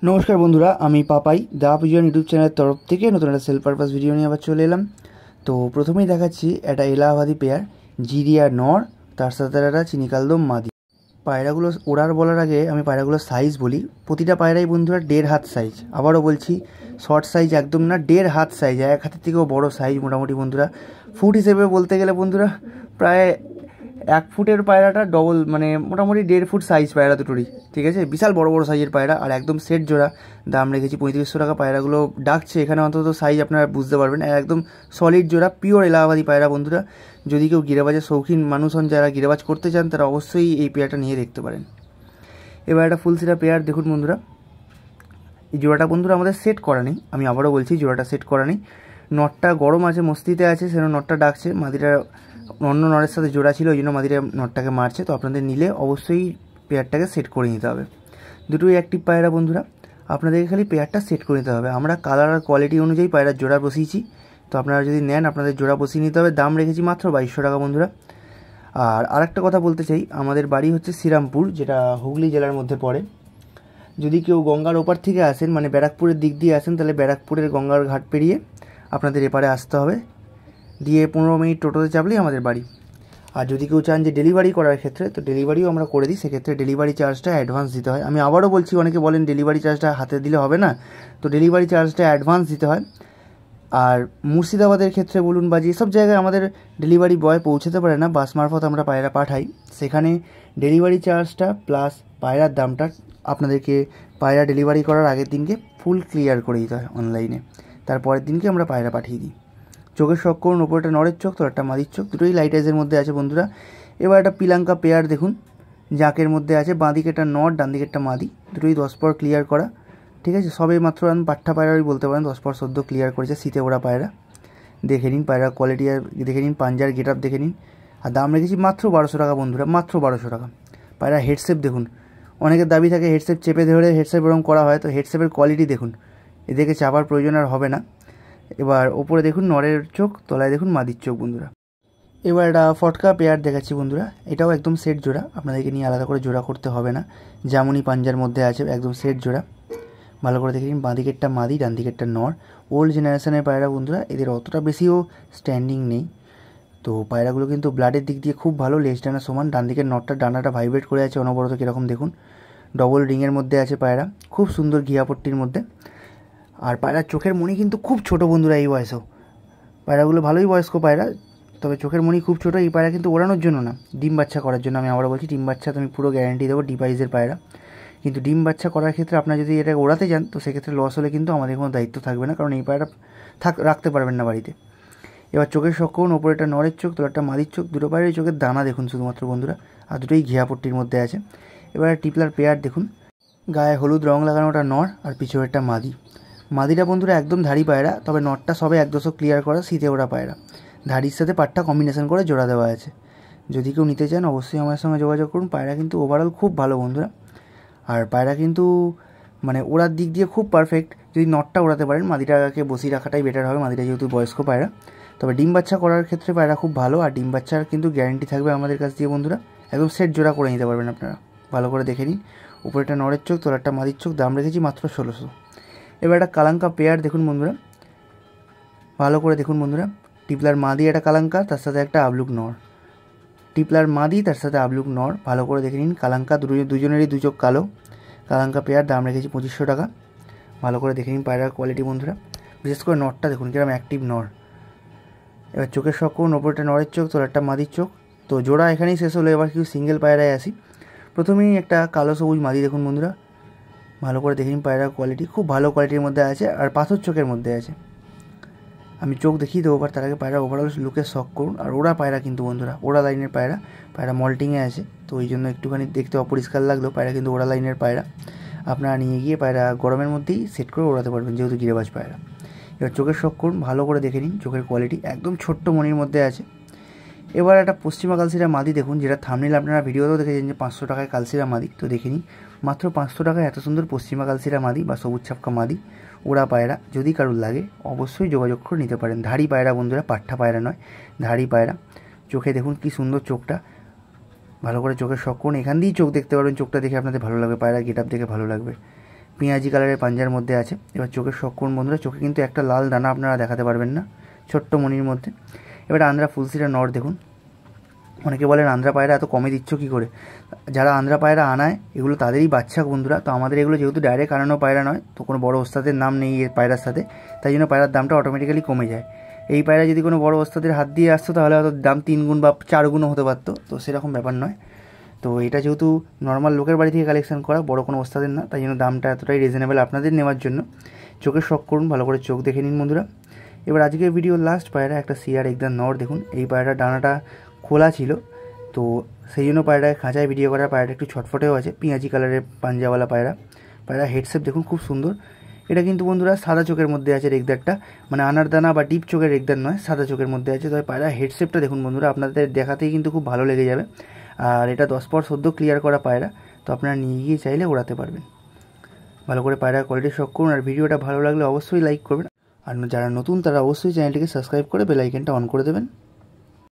নমস্কার বন্ধুরা, আমি পাপাই দা পিজন ইউটিউব চ্যানেলের তরফ থেকে নতুন একটা সেল পারপাস ভিডিও নিয়ে আবার চলে এলাম। তো প্রথমেই দেখাচ্ছি একটা এলাহাবাদি পেয়ার, জিরিয়া নর, তার সাথে একটা চিনিকালদম মাদি। পায়রাগুলো ওড়ার বলার আগে আমি পায়রাগুলোর সাইজ বলি। প্রতিটা পায়রাই বন্ধুরা 1.5 হাত সাইজ। আবারও বলছি, শর্ট সাইজ একদম না, 1.5 হাত সাইজ, এক হাতের থেকেও বড় সাইজ মোটামুটি বন্ধুরা। ফুট হিসেবে বলতে গেলে বন্ধুরা প্রায় 1 ফুটের পায়রাটা ডবল, মানে মোটামুটি 1.5 ফুট সাইজ পায়রা দুটোরই, ঠিক আছে। বিশাল বড় বড় সাইজের পায়রা, আর একদম সেট জোড়া। দাম রেখেছি 3500 টাকা। পায়রাগুলো ডাকছে এখানে, অন্তত সাইজ আপনারা বুঝতে পারবেন। একদম সলিড জোড়া, পিওর এলাহাবাদি পায়রা বন্ধুরা। যদি কেউ গিরেবাজের শৌখিন মানুষ হন, যারা গিরেবাজ করতে চান, তারা অবশ্যই এই পেয়ারটা নিয়ে দেখতে পারেন। এবার একটা ফুলসিরা পেয়ার দেখুন বন্ধুরা। এই জোড়াটা বন্ধুরা আমাদের সেট করা নেই, আমি আবারও বলছি জোড়াটা সেট করা নেই। নটটা গরম আছে, মস্তিতে আছে, সেজন্য নটটা ডাকছে। মাদিটা অন্য নরের সাথে জোড়া ছিল, ওই জন্য মাদিটা নটটাকে মারছে। তো আপনাদের নিলে অবশ্যই পেয়ারটাকে সেট করে নিতে হবে। দুটোই অ্যাক্টিভ পায়রা বন্ধুরা, আপনাদেরকে খালি পেয়ারটা সেট করে নিতে হবে। আমরা কালার আর কোয়ালিটি অনুযায়ী পায়রার জোড়া বসিয়েছি, তো আপনারা যদি নেন আপনাদের জোড়া বসিয়ে নিতে হবে। দাম রেখেছি মাত্র 2200 টাকা বন্ধুরা। আর আরেকটা কথা বলতে চাই, আমাদের বাড়ি হচ্ছে শ্রীরামপুর, যেটা হুগলি জেলার মধ্যে পড়ে। যদি কেউ গঙ্গার ওপার থেকে আসেন, মানে ব্যারাকপুরের দিক দিয়ে আসেন, তাহলে ব্যারাকপুরের গঙ্গার ঘাট পেরিয়ে আপনাদের এপারে আসতে হবে, দিয়ে 15 মিনিট টোটোতে চাপলেই আমাদের বাড়ি। আর যদি কেউ চান যে ডেলিভারি করার ক্ষেত্রে, তো ডেলিভারিও আমরা করে দিই। সেক্ষেত্রে ডেলিভারি চার্জটা অ্যাডভান্স দিতে হয়। আমি আবারও বলছি, অনেকে বলেন ডেলিভারি চার্জটা হাতে দিলে হবে না, তো ডেলিভারি চার্জটা অ্যাডভান্স দিতে হয়। আর মুর্শিদাবাদের ক্ষেত্রে বলুন, বা যেসব জায়গায় আমাদের ডেলিভারি বয় পৌঁছতে পারে না, বাস মারফত আমরা পায়রা পাঠাই, সেখানে ডেলিভারি চার্জটা প্লাস পায়রার দামটা আপনাদেরকে পায়রা ডেলিভারি করার আগের দিনকে ফুল ক্লিয়ার করে দিতে হয় অনলাইনে। তারপরের দিনকে আমরা পায়রা পাঠিয়ে দিই। চোখের শখ করুন, ওপরটা নরের চোখ, তো একটা মাদির চোখ, দুটোই লাইট আইজের মধ্যে আছে বন্ধুরা। এবার একটা পিলাঙ্কা পেয়ার দেখুন, জাকের মধ্যে আছে। বাঁ দিকে একটা নর, ডান দিকে একটা মাদি, দুটোই 10 পর ক্লিয়ার করা, ঠিক আছে। সবে মাত্র আমি পাঠ্টা পায়রাই বলতে পারেন, 10 পর সদ্য ক্লিয়ার করেছে, শীতে ওরা পায়রা। দেখে নিন পায়রা কোয়ালিটি, আর দেখে নিন পাঞ্জার গেট আপ দেখে নিন। আর দাম রেখেছি মাত্র 1200 টাকা বন্ধুরা, মাত্র 1200 টাকা। পায়রা হেডসেপ দেখুন, অনেকের দাবি থাকে হেডসেপ চেপে ধরে হেডসেপ এরকম করা হয়, তো হেডসেপের কোয়ালিটি দেখুন, এদেরকে চাপার প্রয়োজন আর হবে না। এবার ওপরে দেখুন নরের চোখ, তলায় দেখুন মাদির চোখ বন্ধুরা। এবার একটা ফটকা পেয়ার দেখাচ্ছি বন্ধুরা, এটাও একদম সেট জোড়া, আপনাদেরকে নিয়ে আলাদা করে জোড়া করতে হবে না, যেমনই পাঞ্জার মধ্যে আছে, একদম সেট জোড়া। ভালো করে দেখে নিন, বাঁ দিকেরটা মাদি, ডান দিকেরটা নর। ওল্ড জেনারেশনের পায়রা বন্ধুরা, এদের অতটা বেশিও স্ট্যান্ডিং নেই। তো পায়রাগুলো কিন্তু ব্লাডের দিক দিয়ে খুব ভালো, লেজ ডানা সমান। ডান দিকের নটটা ডানাটা ভাইব্রেট করে আছে অনবরত, কীরকম দেখুন। ডবল রিংয়ের মধ্যে আছে পায়রা, খুব সুন্দর ঘিয়াপট্টির মধ্যে। আর পায়রার চোখের মণি কিন্তু খুব ছোট বন্ধুরা, এই বয়সেও পায়রাগুলো ভালোই বয়স্ক পায়রা, তবে চোখের মণি খুব ছোটো। এই পায়রা কিন্তু ওড়ানোর জন্য না, ডিম বাচ্চা করার জন্য। আমি আবারও বলছি, ডিম বাচ্চা তুমি পুরো গ্যারান্টি দেবো, ডিপাইজের পায়রা। কিন্তু ডিম বাচ্চা করার ক্ষেত্রে আপনার যদি এটা ওড়াতে যান, তো সেক্ষেত্রে লস হলে কিন্তু আমাদের কোনো দায়িত্ব থাকবে না, কারণ এই পায়রা রাখতে পারবেন না বাড়িতে। এবার চোখের শখ করুন, ওপরে একটা নরের চোখ, তো একটা মাদির চোখ, দুটো পায়রার চোখের দানা দেখুন শুধুমাত্র বন্ধুরা, আর দুটোই ঘিয়াপট্টির মধ্যে আছে। এবার টিপলার পেয়ার দেখুন, গায়ে হলুদ রং লাগানোটা নর, আর পিছনেরটা মাদি। মাদিটা বন্ধুরা একদম ধাড়ি পায়রা, তবে নটটা সবে 1 দশক ক্লিয়ার করা, শীতে ওরা পায়রা। ধাড়ির সাথে পাটটা কম্বিনেশন করে জোড়া দেওয়া আছে। যদি কেউ নিতে চান অবশ্যই আমার সঙ্গে যোগাযোগ করুন। পায়রা কিন্তু ওভারঅল খুব ভালো বন্ধুরা, আর পায়রা কিন্তু মানে ওড়ার দিক দিয়ে খুব পারফেক্ট। যদি নটটা ওড়াতে পারেন, মাদিটাকে বসিয়ে রাখাটাই বেটার হবে, মাদিটা যেহেতু বয়স্ক পায়রা। তবে ডিম বাচ্চা করার ক্ষেত্রে পায়রা খুব ভালো, আর ডিম বাচ্চার কিন্তু গ্যারেন্টি থাকবে আমাদের কাছ দিয়ে বন্ধুরা। একদম সেট জোড়া করে নিতে পারবেন আপনারা, ভালো করে দেখে নিন। উপরেটা নরের চোখ, তোলারটা মাদির চোখ, দাম রেখেছি মাত্র 1600। এবার একটা কালাঙ্কা পেয়ার দেখুন বন্ধুরা, ভালো করে দেখুন বন্ধুরা। টিপলার মাদি একটা কালাঙ্কা, তার সাথে একটা আবলুক নর। টিপলার মাদি, তার সাথে আবলুক নর, ভালো করে দেখে নিন। কালাঙ্কা দুজনেরই 2 চোখ কালো, কালাঙ্কা পেয়ার, দাম রেখেছি 2500 টাকা। ভালো করে দেখে নিন পায়রার কোয়ালিটি বন্ধুরা, বিশেষ করে নরটা দেখুন কিরকম অ্যাক্টিভ নর। এবার চোখের শখ করুন, ওপরটা নরের চোখ, তোলারটা মাদির চোখ। তো জোড়া এখানেই শেষ হলো, এবার কিছু সিঙ্গেল পায়রায় আসি। প্রথমেই একটা কালো সবুজ মাদি দেখুন বন্ধুরা, ভালো করে দেখে নিন। পায়রার কোয়ালিটি খুব ভালো কোয়ালিটির মধ্যে আছে, আর পাথর চোখের মধ্যে আছে। আমি চোখ দেখিয়ে দেবো, তার আগে পায়রা ওভারঅল লুকের শখ করুন। আর ওরা পায়রা কিন্তু বন্ধুরা, ওরা লাইনের পায়রা, পায়রা মল্টিংয়ে আছে, তো ওই জন্য একটুখানি দেখতে অপরিষ্কার লাগলো। পায়রা কিন্তু ওরা লাইনের পায়রা, আপনারা নিয়ে গিয়ে পায়রা গরমের মধ্যেই সেট করে ওড়াতে পারবেন, যেহেতু গিরেবাজ পায়রা। এবার চোখের শখ করুন, ভালো করে দেখে নিন। চোখের কোয়ালিটি একদম ছোট্ট মনির মধ্যে আছে। এবার একটা পশ্চিমা কালসিরা মাদি দেখুন, যেটা থাম্বনেইলে আপনারা ভিডিওতেও দেখেছেন যে 500 টাকায় কালসিরা মাদি, তো দেখে নিন। মাত্র 500 টাকায় এত সুন্দর পশ্চিমা কালসিরা মাদি বা সবুজ ছাপকা মাদি ওরা পায়রা, যদি কারুর লাগে অবশ্যই যোগাযোগ করে নিতে পারেন। ধাড়ি পায়রা বন্ধুরা, পাঠ্ঠা পায়রা নয়, ধাড়ি পায়রা। চোখে দেখুন কি সুন্দর চোখটা, ভালো করে চোখের শখ করুন। এখান দিয়েই চোখ দেখতে পারবেন, চোখটা দেখে আপনাদের ভালো লাগবে, পায়রা গেট আপ দেখে ভালো লাগবে। পেঁয়াজি কালারের পাঞ্জার মধ্যে আছে। এবার চোখের শখ করুন বন্ধুরা, চোখে কিন্তু একটা লাল দানা আপনারা দেখাতে পারবেন না, ছোট্ট মনির মধ্যে। এবার আন্ধ্রা ফুলসিরা নর দেখুন। অনেকে বলেন আন্ধ্রা পায়রা এত কমে দিচ্ছ কী করে? যারা আন্ধ্রা পায়রা আনায় এগুলো তাদেরই বাচ্চা বন্ধুরা। তো আমাদের এগুলো যেহেতু ডাইরেক্ট আনানো পায়রা নয়, তো কোনো বড় ওস্তাদের নাম নেই এই পায়রার সাথে, তাই জন্য পায়রার দামটা অটোমেটিক্যালি কমে যায়। এই পায়রা যদি কোনো বড় ওস্তাদের হাত দিয়ে আসতো তাহলে হয়তো দাম 3 গুণ বা 4 গুণও হতে পারতো, তো সেরকম ব্যাপার নয়। তো এটা যেহেতু নর্মাল লোকের বাড়ি থেকে কালেকশন করা, বড় কোনো ওস্তাদের না, তাই জন্য দামটা এতটাই রিজনেবল আপনাদের নেওয়ার জন্য। চোখের শখ করুন, ভালো করে চোখ দেখে নিন বন্ধুরা। এবার আজকের ভিডিওর লাস্ট পায়রা একটা সিআর একদম নর দেখুন। এই পায়রাটার ডানাটা খোলা ছিল, তো সেই জন্য পায়রায় খাঁচায় ভিডিও করা, পায়রাটা একটু ছটফটেও আছে। পেঁয়াজি কালারের পাঞ্জাওয়ালা পায়রা। পায়রা হেডশেপ দেখুন খুব সুন্দর। এটা কিন্তু বন্ধুরা সাদা চোখের মধ্যে আছে রেগদারটা, মানে আনারদানা বা ডিপ চোখের রেগদার নয়, সাদা চোখের মধ্যে আছে। তবে পায়রা হেডশেপটা দেখুন বন্ধুরা, আপনাদের দেখাতেই কিন্তু খুব ভালো লেগে যাবে। আর এটা 10 পর সদ্য ক্লিয়ার করা পায়রা, তো আপনারা নিয়ে গিয়ে চাইলে ওড়াতে পারবেন। ভালো করে পায়রার কোয়ালিটি শখ করুন। আর ভিডিওটা ভালো লাগলে অবশ্যই লাইক করবেন, আর যারা নতুন তারা অবশ্যই চ্যানেলটিকে সাবস্ক্রাইব করে বেল আইকনটা অন করে দেবেন।